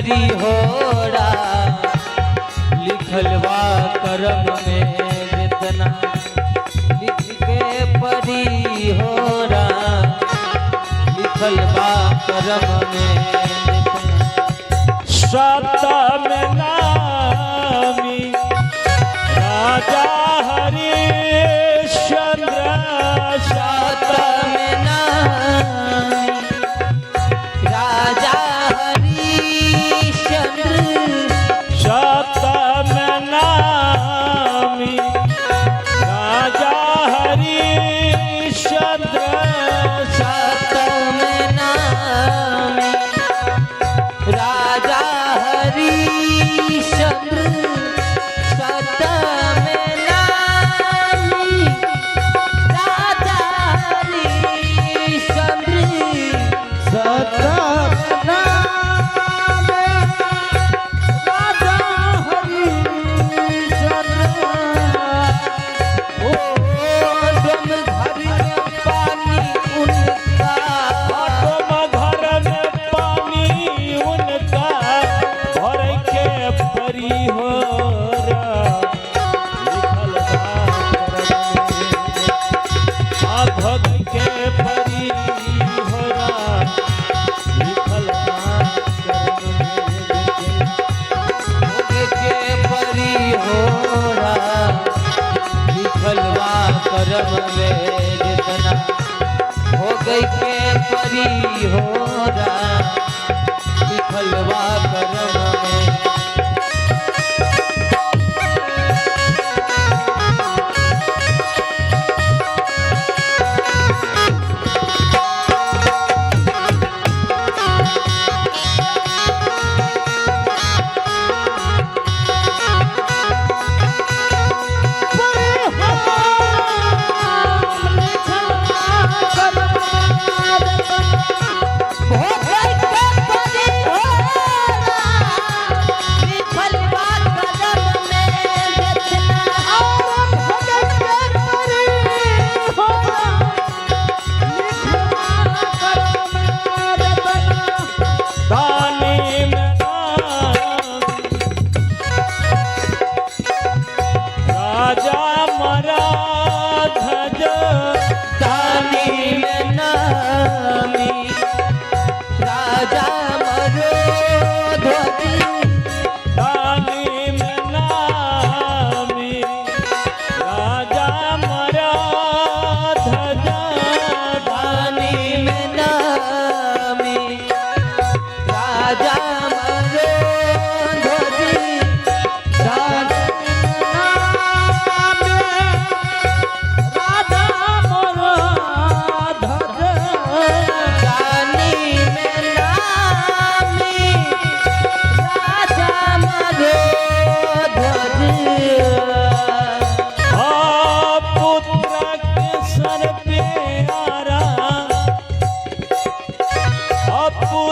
परी होरा लिखल बा करम में जितना लिख के परी होरा लिखल बा करम में साता में नामी राजा हरिश्चंद्र साता में नामी राजा हरिश्चंद्र साता में नामी राजा हरिश्चंद्र साता में नामी राजा हरिश्चंद्र साता में नामी राजा हरिश्चंद्र साता करम में जितना हो गई के परी होरा लिखल बा करम में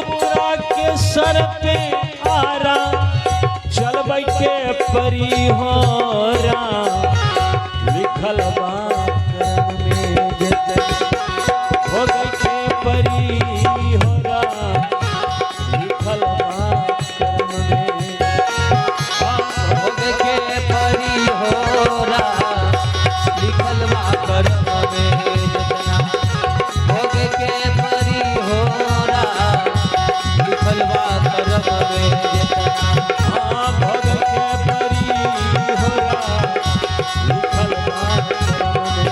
सर पे आरा चल बैठे परी होरा लिखल बा करम में जितना हो गई के परी होरा लिखल बा करम में हो गई के परी होरा लिखल बा करम में जितना हो गई के परी होरा लिखल बा करम में जितना भगत के परी होरा लिखल बा करम में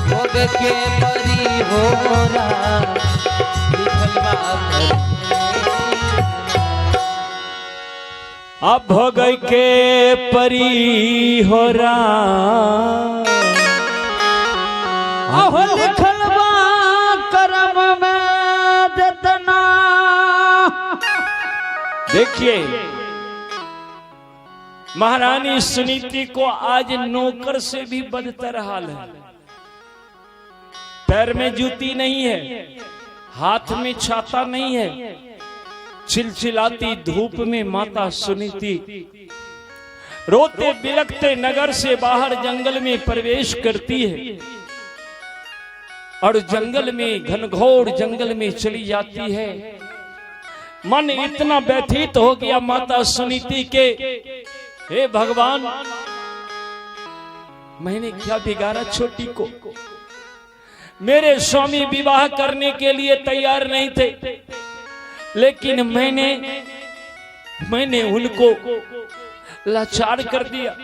भोग के परी होरा लिखल बा अब भोग के परी होरा अहो लिखल बा करम में जितना। देखिए महारानी सुनीति को आज नौकर से भी बदतर हाल है। पैर में जूती नहीं है, हाथ में छाता नहीं है, चिलचिलाती धूप में माता सुनीति रोते बिलखते नगर से बाहर जंगल में प्रवेश करती है और जंगल में घनघोर जंगल में चली जाती है। मन इतना व्यथित हो गया माता सुनीति के, हे भगवान मैंने क्या बिगाड़ा छोटी को। मेरे स्वामी विवाह करने के लिए तैयार नहीं थे, लेकिन मैंने उनको लाचार कर दिया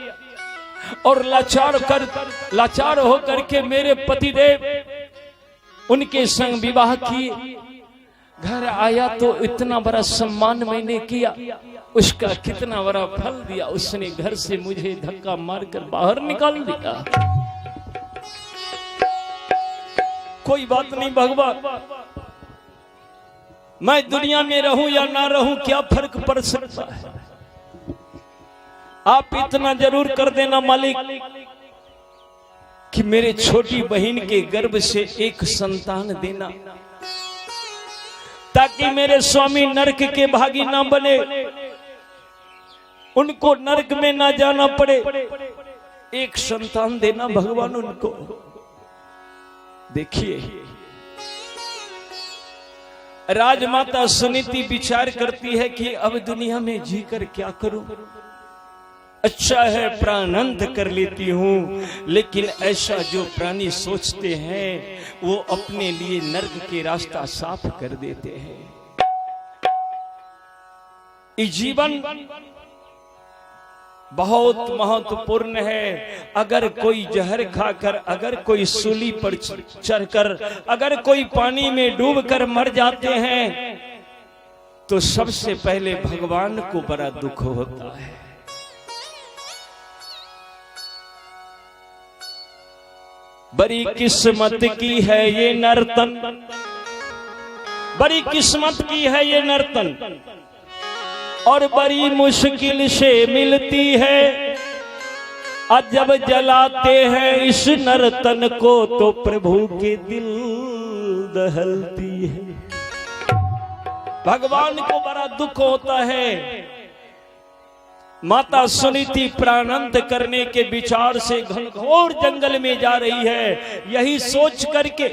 और लाचार होकर के मेरे पतिदेव उनके संग विवाह किए। घर आया तो इतना बड़ा सम्मान मैंने किया, उसका कितना बड़ा फल दिया। उसने घर से मुझे धक्का मारकर बाहर निकाल दिया। कोई बात नहीं भगवान, मैं दुनिया में रहूं या ना रहूं क्या फर्क पड़ सकता है। आप इतना जरूर कर देना मालिक कि मेरे छोटी बहन के गर्भ से एक संतान देना, ताकि मेरे स्वामी नरक के भागी ना बने, उनको नरक में ना जाना पड़े। एक संतान देना भगवान उनको। देखिए राजमाता सुनीति विचार करती है कि अब दुनिया में जीकर क्या करूं। अच्छा है प्राणांत कर लेती हूं, लेकिन ऐसा जो प्राणी सोचते हैं वो अपने लिए नर्क के रास्ता साफ कर देते हैं। ये जीवन बहुत महत्वपूर्ण है। अगर कोई जहर खाकर, अगर कोई सूली पर चढ़कर, अगर कोई पानी में डूबकर मर जाते हैं तो सबसे पहले भगवान को बड़ा दुख होता है। बड़ी किस्मत की है ये नर्तन, बड़ी किस्मत की है ये नर्तन, और बड़ी मुश्किल से मिलती है। आज जब जलाते हैं इस नर्तन को तो प्रभु के दिल दहलती है। भगवान को बड़ा दुख होता है। माता सुनीति प्राणांत करने के विचार से घनघोर जंगल में जा रही है, यही सोच करके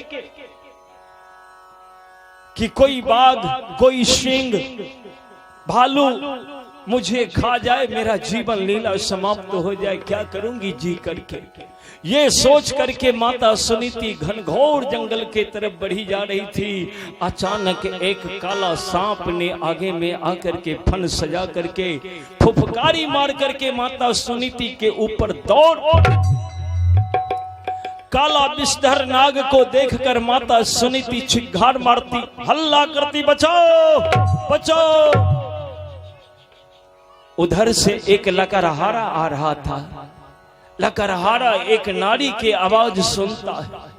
कि कोई बाघ, कोई सिंह, भालू मुझे खा जाए, मेरा जीवन लीला समाप्त हो जाए, क्या करूंगी जी करके। ये सोच करके माता सुनीति घनघोर जंगल के तरफ बढ़ी जा रही थी। अचानक एक काला सांप ने आगे में आकर के फन सजा करके फुफकारी मार करके माता सुनीति के ऊपर दौड़। काला विषधर नाग को देखकर माता सुनीति चिल्लाकर मारती, हल्ला करती, बचाओ बचाओ। उधर से एक लकड़हारा आ रहा था। लकड़हारा एक नारी की आवाज सुनता है,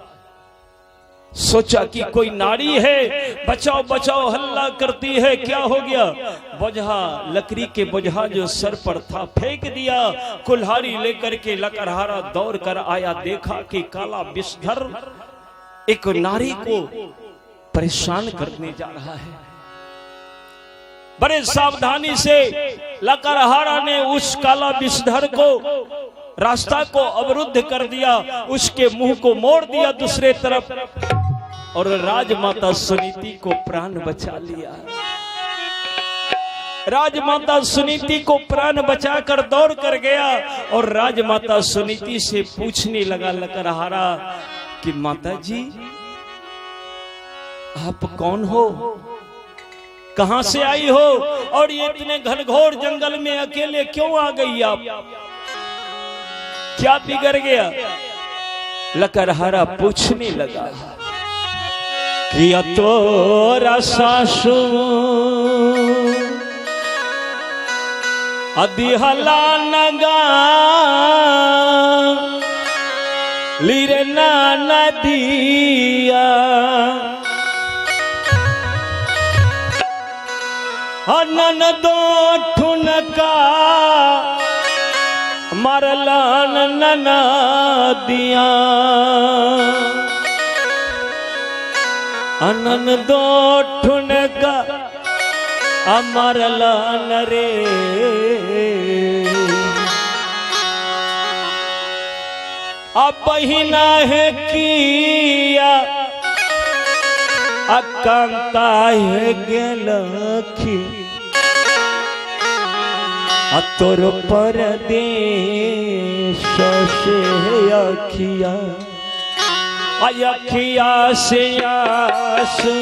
सोचा कि कोई नारी है, बचाओ बचाओ हल्ला करती है, क्या हो गया। बोझा, लकड़ी के बोझा जो सर पर था फेंक दिया। कुल्हाड़ी लेकर के लकड़हारा दौड़ कर आया, देखा कि काला विषधर एक नारी को परेशान करने जा रहा है। बड़े सावधानी से लकड़हारा ने उस काला विषधर को, रास्ता को अवरुद्ध कर दिया, उसके मुंह को मोड़ दिया दूसरे तरफ, और राजमाता सुनीति को प्राण बचा लिया। राजमाता सुनीति को प्राण बचाकर दौड़ कर गया और राजमाता सुनीति से पूछने लगा लकड़हारा कि माता जी आप कौन हो, कहां से आई हो, और ये इतने घनघोर जंगल में अकेले क्यों आ गई आप, क्या बिगड़ गया। लकड़हारा पूछने लगा कि तोरा सासू अदिहला नगा लीरे ना नदिया, अनन दो ठुनका मरलान नना दिया, अनन दो ठुनका अमरलान रे। अब बहिना है किया अकांता है गेलखी तोर परदेश से अखिया अखिया से आंसू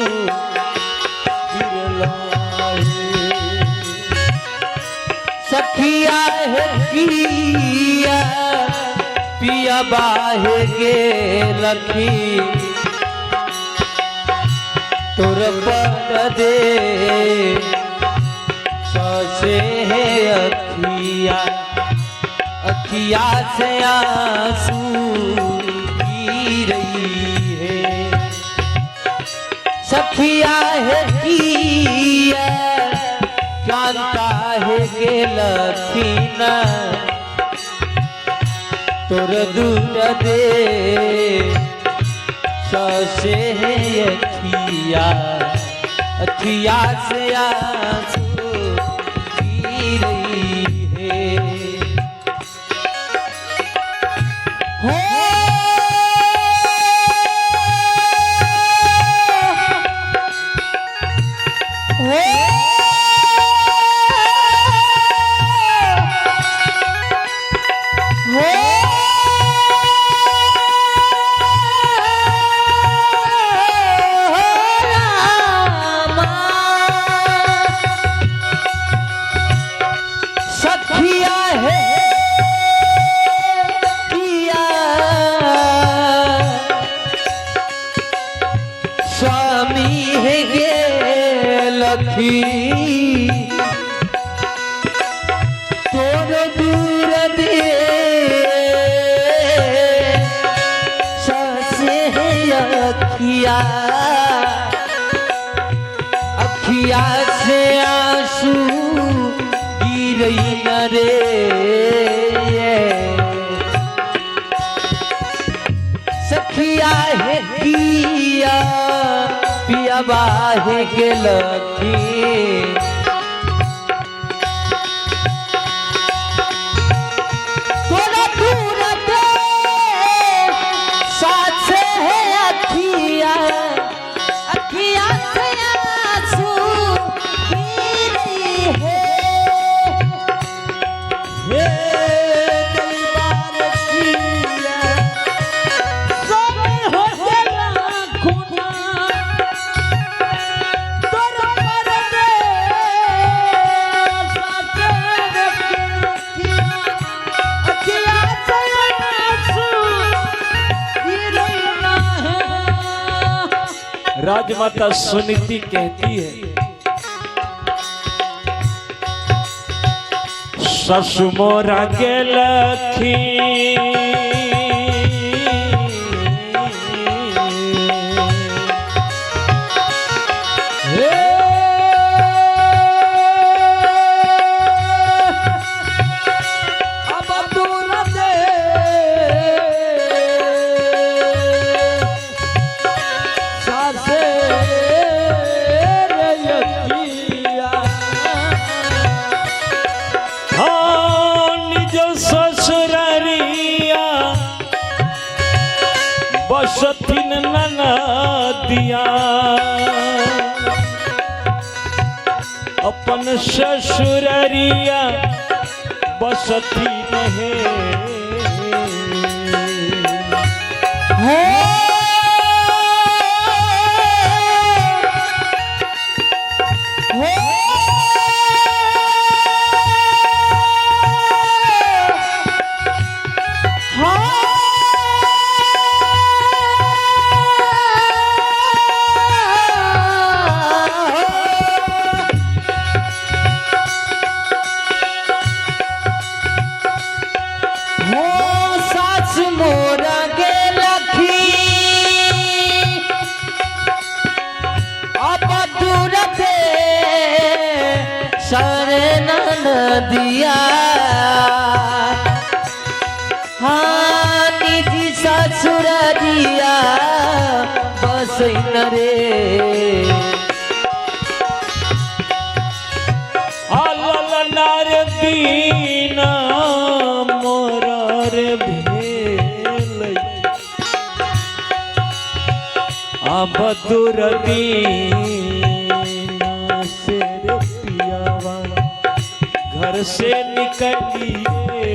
गिरला सखिया है किया पिया बाहे गे लखी तोर परदेश से है अखिया अखिया से आंसू रही है सखिया है किया कांता है गेलखीना तोर दूर दे से है अखिया अखिया से आंसू रही है हो तोर दूर दे से अखिया अखिया से आंसू गिरई न रे सखिया है किया पिया बाहे गेलखी तोरा दूर दे साथ है अखिया अखिया से आंसू गिरी है हे दीवार किया सोने हो गया खुना राजमाता सुनीति कहती है ससु मोरा गेलखी बसथिन ननदिया अपन ससुररिया बसथिन है दिया हाँ निजी ससुर दिया बस न रे आलल नार दीना मोरार भेल अब दूर दीना से रे पियावा घर से निकलिए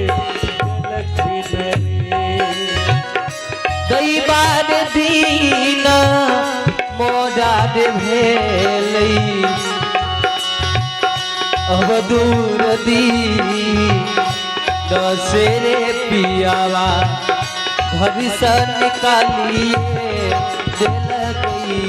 लखन रे। कई बार दीना मोराद भेलई अब दूर दीना से रे पियावा घर से निकालिए दिल गई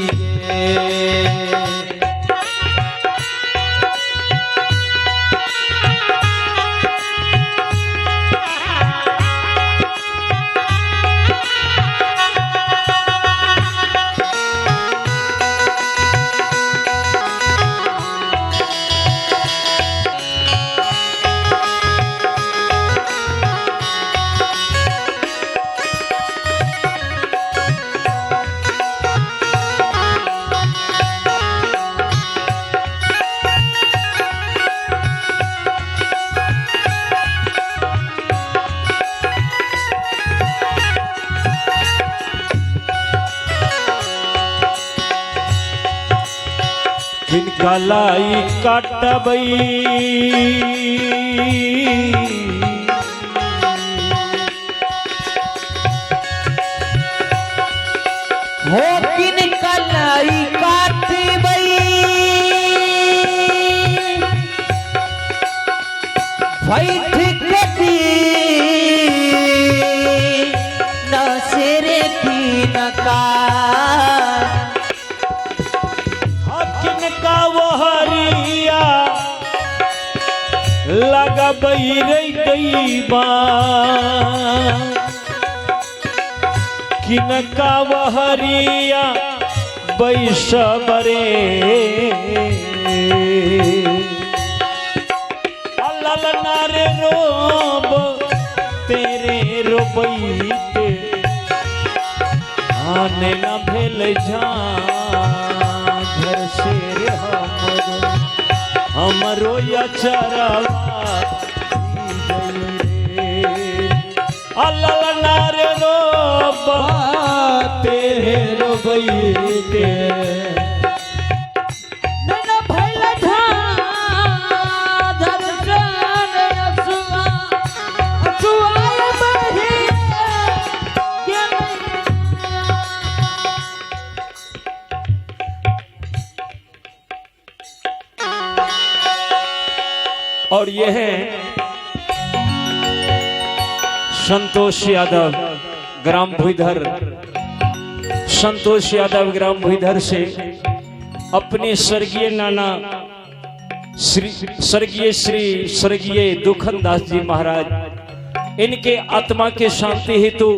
किन कलाई काटबई हो किन कलाई काटबई बैठ कटी न सिरे की नका किनका वहरिया लगबई रे दैबा किनका वहरिया बैसबरे अल्लाह नारे रोब तेरे रोबईते आने न भेल जा घर से रे हमरो या चरवा अल्लाह नारे रोबा तेरे रोबईते और ये है संतोष यादव ग्राम भुईधर। संतोष यादव ग्राम भुईधर से अपने स्वर्गीय नाना स्वर्गीय दुखन दास जी महाराज, इनके आत्मा के शांति हेतु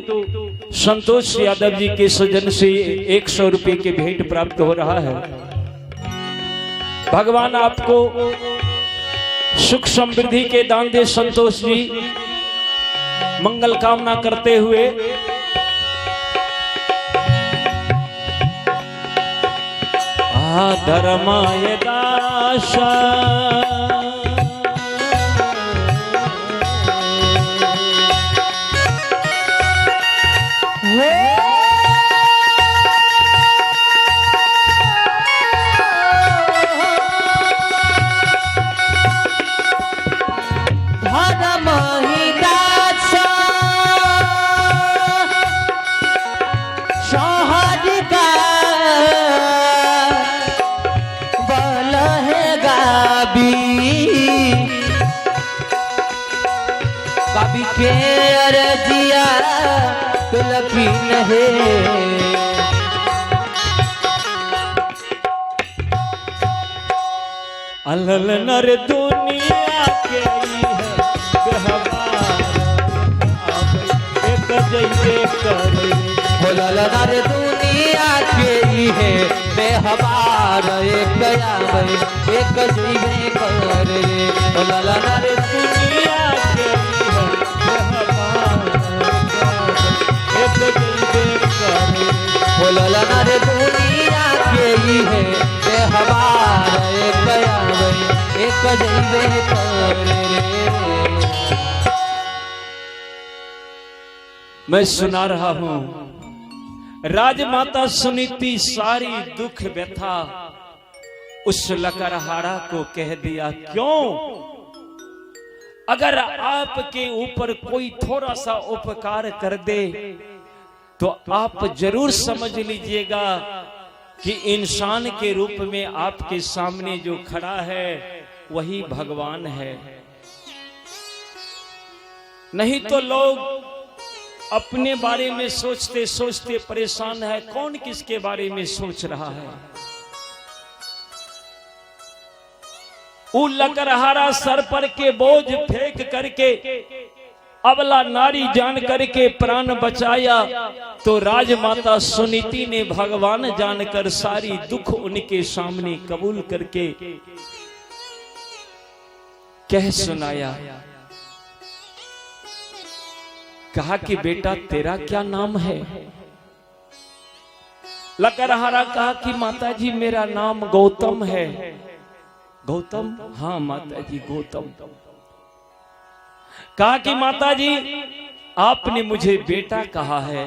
संतोष यादव जी के सजन से 100 रुपए के भेंट प्राप्त हो रहा है। भगवान आपको सुख समृद्धि के दान दे। संतोष जी मंगल कामना करते हुए धर्माय दासा कभी के अरजिया लकी नहीं अलल नर दुनिया के एक जैसे करे बोलल नर दुनिया के है बेहबार एक आवे एक जीवे करे बोलल नर दुनिया के एक जैसे करे बोलल नर दुनिया के है बेहबार एक आवे एक जीवे करे। मैं सुना रहा हूं राजमाता सुनीति सारी दुख व्यथा उस लकड़हारा को कह दिया। क्यों? अगर आपके ऊपर कोई थोड़ा सा उपकार कर दे तो आप जरूर समझ लीजिएगा कि इंसान के रूप में आपके सामने जो खड़ा है वही भगवान है। नहीं तो लोग अपने बारे में सोचते सोचते परेशान है, कौन किसके बारे में सोच रहा है। वो लकड़हारा सर पर के बोझ फेंक करके अबला नारी जान करके प्राण बचाया, तो राजमाता सुनीति ने भगवान जानकर सारी दुख उनके सामने कबूल करके कह सुनाया। कहा कि बेटा तेरा क्या नाम है? लकड़हारा कहा कि माता जी मेरा नाम गौतम है। गौतम? हाँ माता जी गौतम। कहा कि माता जी आपने मुझे बेटा कहा है,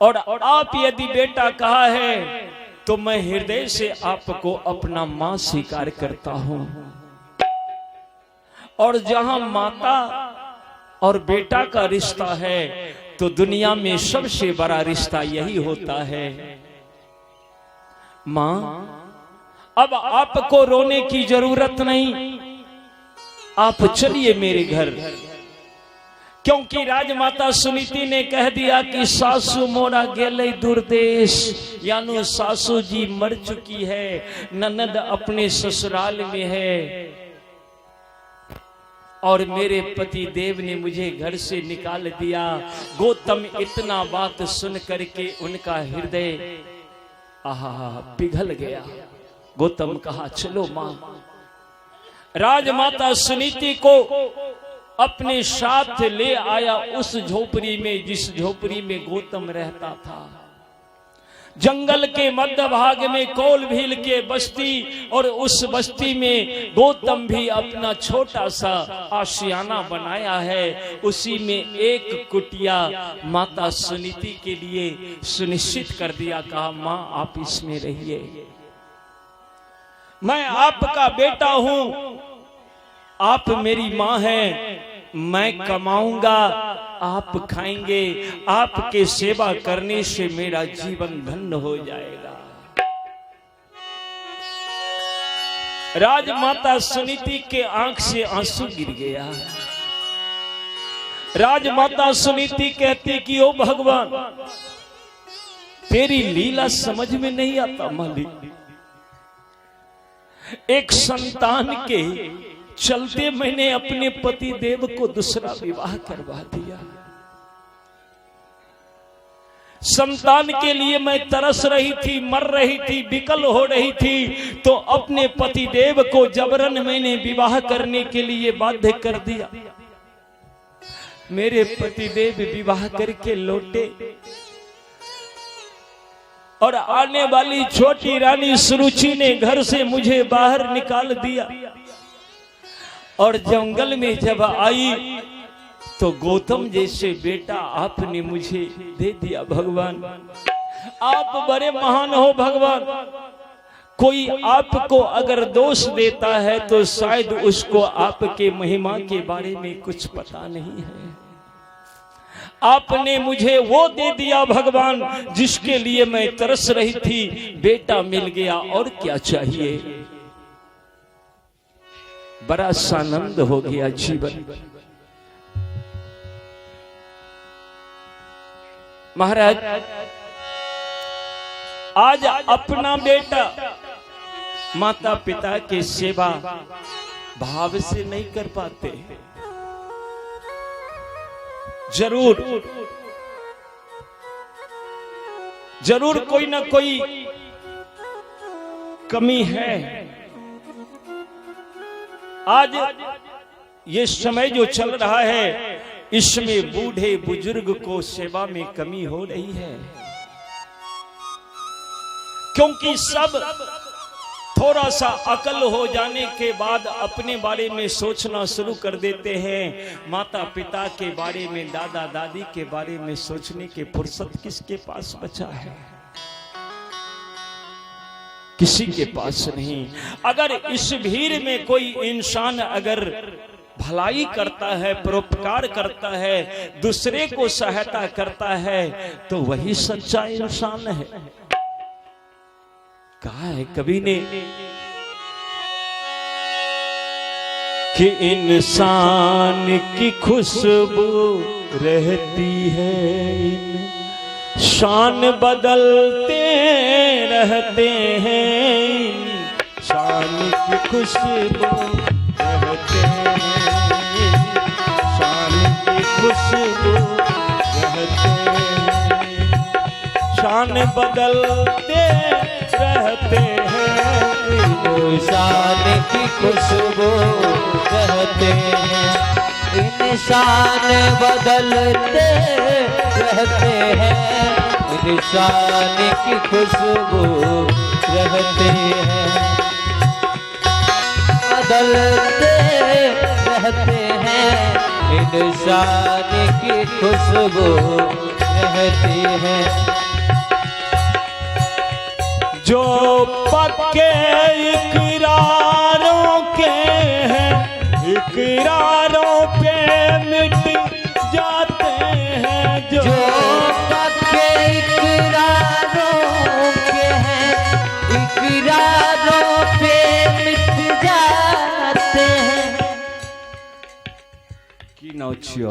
और आप यदि बेटा कहा है तो मैं हृदय से आपको अपना मां स्वीकार करता हूं। और जहां माता और बेटा का रिश्ता है तो दुनिया में सबसे बड़ा रिश्ता यही होता है। मां, अब आपको रोने की जरूरत नहीं, आप चलिए मेरे घर। क्योंकि राजमाता सुनीति ने कह दिया कि सासू मोरा गेले दूरदेश, यानी सासू जी मर चुकी है, ननद अपने ससुराल में है, और मेरे पति देव ने मुझे घर से निकाल दिया। गौतम इतना बात सुन करके उनका हृदय पिघल गया। गौतम कहा चलो मां। राजमाता सुनीति को अपने साथ ले आया उस झोपड़ी में जिस झोपड़ी में गौतम रहता था। जंगल के मध्य भाग में कोलभील के बस्ती, और उस बस्ती में गौतम भी अपना छोटा सा आशियाना बनाया है। उसी में एक कुटिया माता सुनीति के लिए सुनिश्चित कर दिया। कहा मां आप इसमें रहिए, मैं आपका बेटा हूं, आप मेरी मां हैं, मैं कमाऊंगा आप खाएंगे, आपके सेवा करने से मेरा जीवन धन्य हो जाएगा। राजमाता सुनीति के आंख से आंसू गिर गया। राजमाता सुनीति कहती कि ओ भगवान तेरी लीला समझ में नहीं आता मालिक। एक संतान के चलते मैंने अपने पति देव को दूसरा विवाह करवा दिया। संतान के लिए मैं तरस रही थी, मर रही थी, विकल हो रही थी, तो अपने पति देव को जबरन मैंने विवाह करने के लिए बाध्य कर दिया। मेरे पति देव विवाह करके लौटे, और आने वाली छोटी रानी सुरुचि ने घर से मुझे बाहर निकाल दिया। और जंगल में जब आई तो गौतम जैसे बेटा आपने मुझे दे दिया। भगवान आप बड़े महान हो भगवान। कोई आपको अगर दोष देता है तो शायद उसको आपके महिमा के बारे में कुछ पता नहीं है। आपने मुझे वो दे दिया भगवान जिसके लिए मैं तरस रही थी। बेटा मिल गया, और क्या चाहिए। बड़ा सानंद हो गया जीवन। महाराज आज अपना बेटा माता पिता की सेवा भाव से नहीं कर पाते। जरूर कोई ना कोई कमी है। आज ये समय जो चल रहा है इसमें बूढ़े बुजुर्ग को सेवा में कमी हो रही है, क्योंकि सब थोड़ा सा अकल हो जाने के बाद अपने बारे में सोचना शुरू कर देते हैं। माता पिता के बारे में, दादा दादी के बारे में सोचने की फुर्सत किसके पास बचा है? किसी के पास नहीं। अगर इस भीड़ में कोई इंसान अगर भलाई करता है, परोपकार करता है, दूसरे को सहायता करता है, तो वही सच्चा इंसान है। कहा है कवि ने कि इंसान की खुशबू रहती है, शान बदलते रहते हैं, शान की खुशबू रहते हैं, शान की खुशबू रहते हैं, शान बदलते रहते हैं, शान की खुशबू रहते हैं, इंसान बदलते रहते हैं, इंसान की खुशबू रहते हैं, बदलते रहते हैं, इंसान की खुशबू रहती है। जो पक्के इकरारों के हैं, इकरारों पे मिट जाते हैं, जो पक्के इकरारों के हैं, इकरारों पे मिट जाते हैं। की नौचियो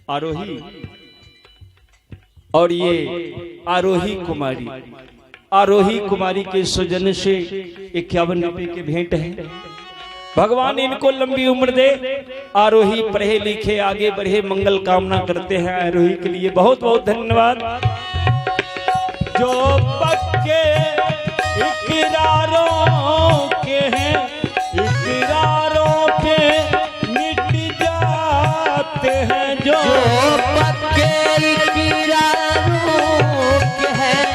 आरोही और ये आरोही कुमारी, आरोही कुमारी के सुजन से 51 रुपए की भेंट है। भगवान इनको लंबी उम्र दे, आरोही पढ़े लिखे आगे बढ़े, मंगल कामना करते हैं आरोही के लिए। बहुत बहुत धन्यवाद। जो पक्के इकरारों के हैं, इकरारों पे मिट जाते हैं, जो पक्के इकरारों के हैं,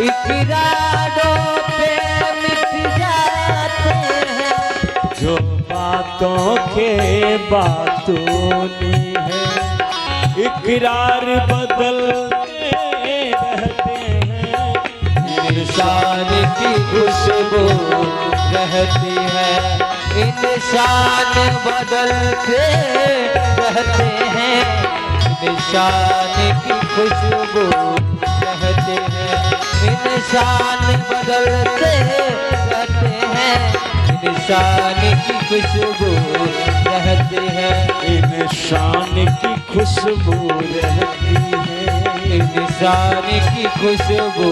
इकरारों पे मिट जाते हैं, जो बातों के बातों है, इकरार बदलते रहते हैं, इंसान की खुशबू रहती है, इंसान बदलते रहते हैं, इंसान की खुशबू रहते हैं, इंसान बदलते रहते हैं, इंसान की खुशबू रहती है, इंसान की खुशबू रहती है, इंसान की खुशबू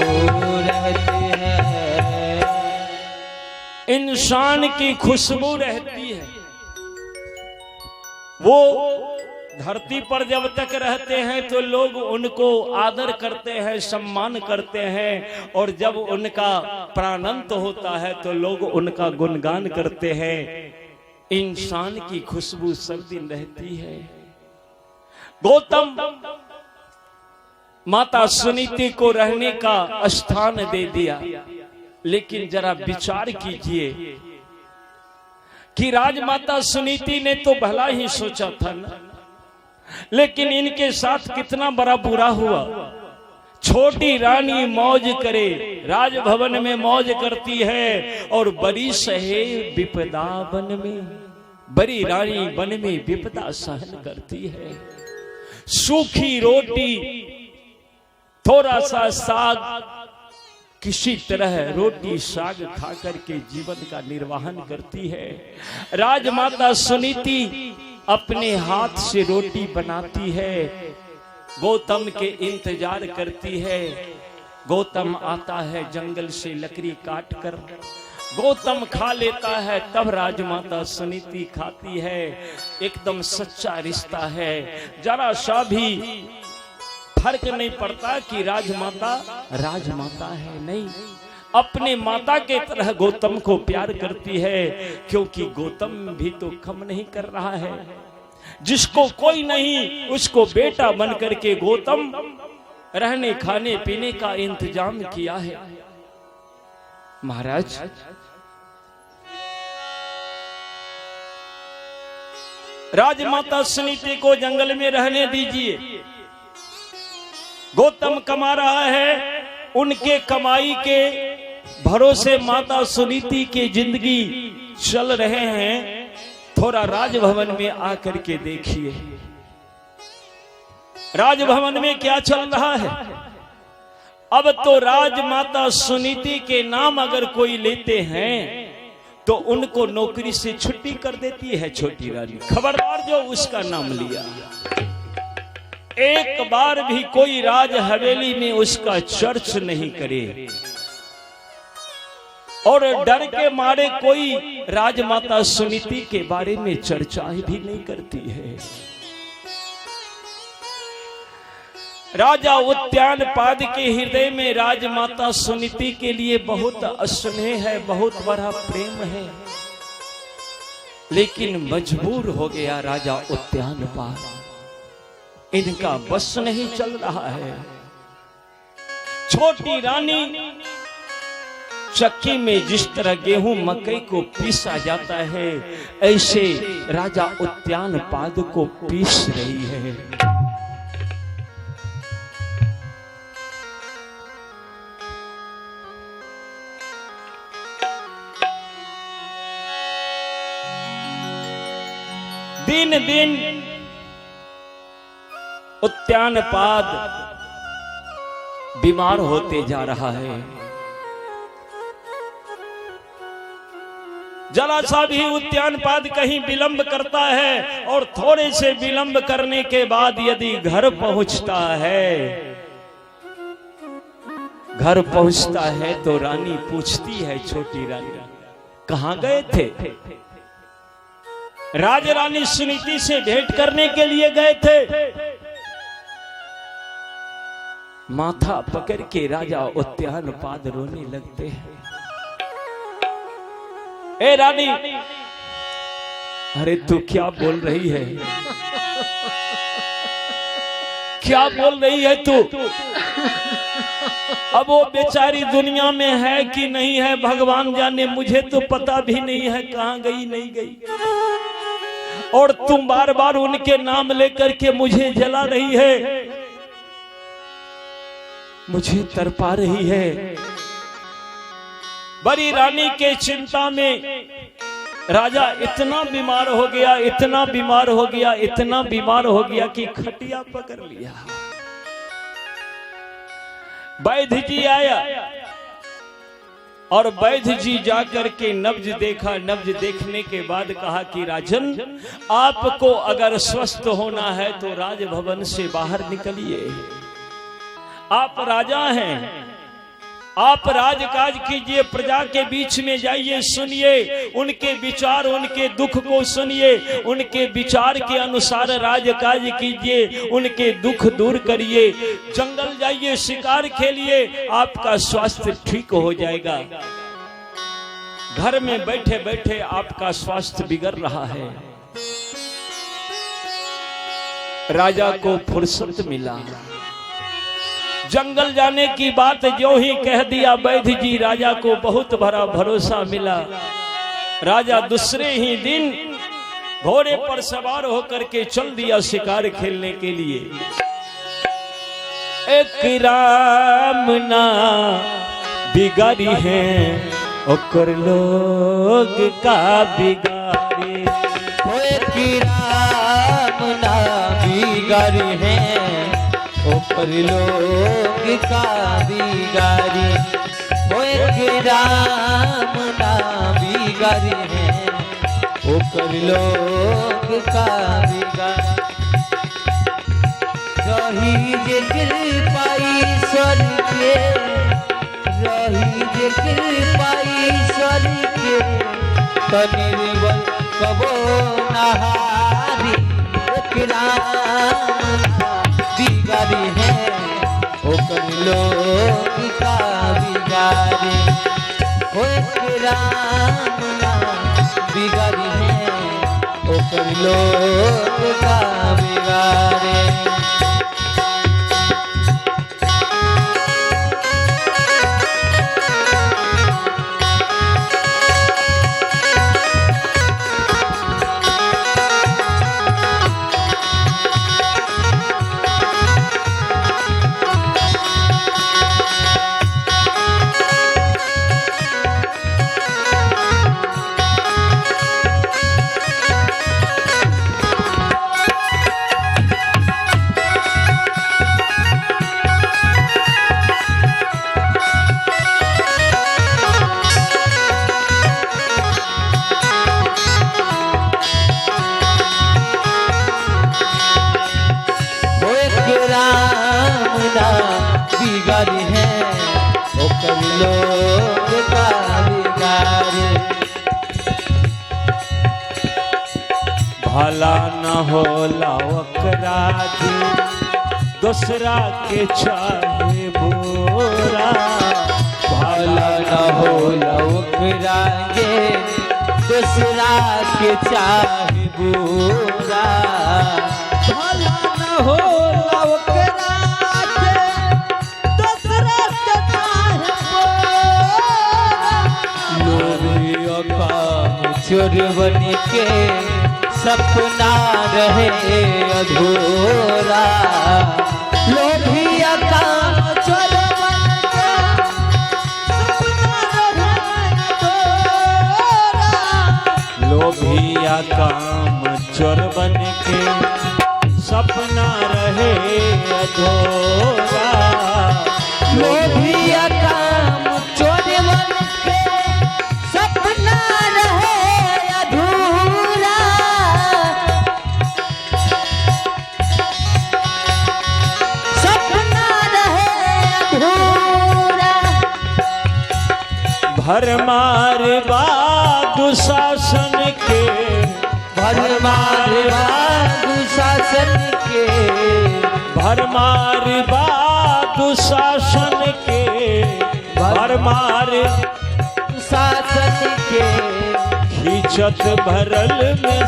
रहती है, इंसान की खुशबू रहती है। वो धरती पर जब तक रहते हैं तो लोग उनको आदर करते हैं, सम्मान करते हैं, और जब उनका प्राणांत होता है तो लोग उनका गुणगान करते हैं। इंसान की खुशबू सब दिन रहती है। गौतम माता सुनीति को रहने का स्थान दे दिया, लेकिन जरा विचार कीजिए कि राजमाता सुनीति ने तो भला ही सोचा था ना, लेकिन इनके साथ कितना बड़ा बुरा हुआ। छोटी रानी मौज करे, राजभवन में मौज करती है, और बड़ी सहे विपदा वन में, बड़ी रानी वन में विपदा सहन करती है। सूखी रोटी, थोड़ा सा साग, किसी तरह रोटी साग खा करके जीवन का निर्वाहन करती है। राजमाता सुनीति अपने हाथ से रोटी बनाती है, गौतम के इंतजार करती है। गौतम आता है जंगल से लकड़ी काट कर, गौतम खा लेता है, तब राजमाता सुनीति खाती है। एकदम सच्चा रिश्ता है, जरा सा भी फर्क नहीं पड़ता कि राजमाता राजमाता है, नहीं, अपने माता के तरह गौतम को प्यार करती है, क्योंकि गौतम भी तो कम नहीं कर रहा है। जिसको कोई नहीं उसको बेटा बन करके गौतम रहने खाने पीने का इंतजाम किया है। महाराज राजमाता सुनीति को जंगल में रहने दीजिए। गौतम कमा रहा है, उनके कमाई के भरोसे माता सुनीति की जिंदगी चल रहे हैं। थोड़ा राजभवन में आकर के देखिए, राजभवन में क्या चल रहा है। अब तो राजमाता सुनीति के नाम अगर कोई लेते हैं तो उनको नौकरी से छुट्टी कर देती है छोटी रानी। खबरदार जो उसका नाम लिया, एक बार भी कोई राज हवेली में उसका चर्च नहीं करे, और डर के मारे कोई राजमाता सुनीति के बारे में चर्चाएं भी नहीं करती है। राजा उद्यानपाद के हृदय में राजमाता सुनीति के लिए बहुत स्नेह है, बहुत बड़ा प्रेम है, लेकिन मजबूर हो गया राजा उद्यानपाद। इनका बस नहीं चल रहा है। छोटी रानी चक्की में जिस तरह गेहूं मकई को पीसा जाता है, ऐसे राजा उद्यानपाद को पीस रही है। दिन दिन उद्यानपाद बीमार होते जा रहा है। जरा सा भी उद्यानपाद कहीं विलंब करता है, और थोड़े से विलंब करने के बाद यदि घर पहुंचता है तो रानी पूछती है, छोटी रानी कहां गए थे? राज रानी सुनीति से भेंट करने के लिए गए थे। माथा पकड़ के राजा उद्यानपाद रोने लगते हैं। ए रानी, अरे तू क्या बोल रही है? क्या बोल रही है तू? अब वो बेचारी दुनिया में है कि नहीं है भगवान जाने, मुझे तो पता भी नहीं है कहां गई नहीं गई। और तुम बार बार उनके नाम लेकर के मुझे जला रही है, मुझे तरपा रही है। बड़ी रानी के चिंता में राजा इतना बीमार हो गया, इतना बीमार हो गया, इतना बीमार हो गया कि खटिया पकड़ लिया। वैद्य जी आया और वैद्य जी जाकर के नब्ज देखा। नब्ज देखने के बाद कहा कि राजन, आपको अगर स्वस्थ होना है तो राजभवन से बाहर निकलिए। आप राजा हैं, आप राजकाज कीजिए, प्रजा के बीच में जाइए, सुनिए उनके विचार, उनके दुख को सुनिए, उनके विचार के अनुसार राजकाज कीजिए, उनके दुख दूर करिए, जंगल जाइए, शिकार खेलिए, आपका स्वास्थ्य ठीक हो जाएगा। घर में बैठे बैठे आपका स्वास्थ्य बिगड़ रहा है। राजा को फुर्सत मिला, जंगल जाने की बात जो ही कह दिया वैद्य जी, राजा को बहुत बड़ा भरोसा मिला। राजा दूसरे ही दिन घोड़े पर सवार होकर के चल दिया शिकार खेलने के लिए। एक राम ना बिगाड़ी है ओकर लोग का बिगाड़ी, एक राम ना बिगाड़ी है ओकर लोग का बिगाड़ी। एक राम ना बिगाड़ी है ओकर लोग का बिगाड़ी। रही जे कृपा ईश्वर के, रही जे कृपा ईश्वर के, तो निर्बल कबो नहारी। एक राम बिगाड़ी है ओकर लोग का बिगाड़ी। एक राम ना बिगाड़ी है ओकर लोग का बिगाड़ी। बिगाड़ी है ओकर लोग का बिगाड़ी। भला न होला ओकरा जी दूसरा के चाहे बुरा। भला न होला ओकरा गे दूसरा के चाहे बुरा। भला न होला ओकरा के दूसरा के चाहे बुरा। लोभियों का चोर बन के सपना रहे अधूरा। लोभिया का चोर बन के सपना रहे अधूरा। लोभिया काम चोर बन के सपना रहे अधूरा। लोभिया काम चोर बन के सपना रहे अधूरा। सपना रहे अधूरा। भरमार दुशासन के भरमार दुशासन के भरमार दुशासन के भरमार शासन के खींचत भरल में